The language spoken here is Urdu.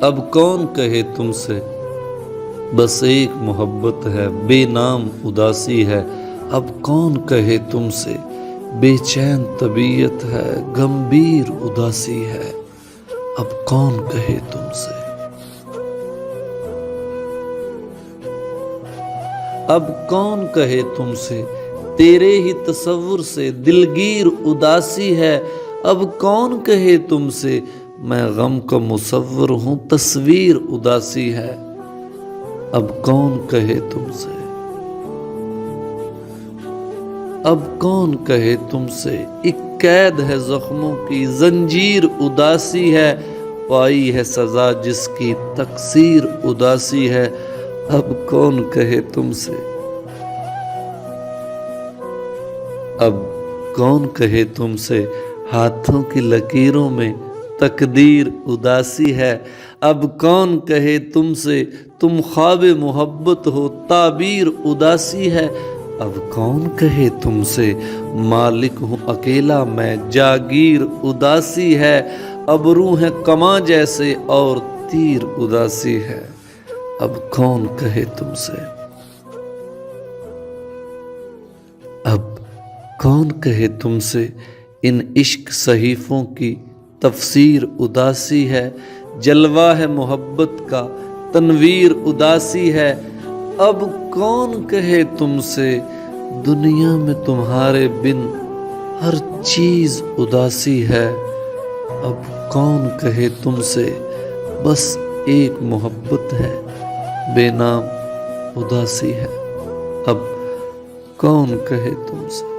اب کون کہے تم سے بس ایک محبت ہے، بے نام اداسی ہے۔ اب کون کہے تم سے بے چین طبیعت ہے، گمبھیر اداسی ہے۔ اب کون کہے تم سے، اب کون کہے تم سے تیرے ہی تصور سے دلگیر اداسی ہے۔ اب کون کہے تم سے میں غم کا مصور ہوں، تصویر اداسی ہے۔ اب کون کہے تم سے، اب کون کہے تم سے ایک قید ہے زخموں کی، زنجیر اداسی ہے۔ پائی ہے سزا جس کی تقصیر اداسی ہے۔ اب کون کہے تم سے، اب کون کہے تم سے ہاتھوں کی لکیروں میں تقدیر اداسی ہے۔ اب کون کہے تم سے تم خواب محبت ہو، تعبیر اداسی ہے۔ اب کون کہے تم سے مالک ہوں اکیلا میں، جاگیر اداسی ہے۔ اب روح کماں جیسے اور تیر اداسی ہے۔ اب کون کہے تم سے، اب کون کہے تم سے ان عشق صحیفوں کی تفسیر اداسی ہے۔ جلوہ ہے محبت کا تنویر اداسی ہے۔ اب کون کہے تم سے دنیا میں تمہارے بن ہر چیز اداسی ہے۔ اب کون کہے تم سے بس ایک محبت ہے، بے نام اداسی ہے۔ اب کون کہے تم سے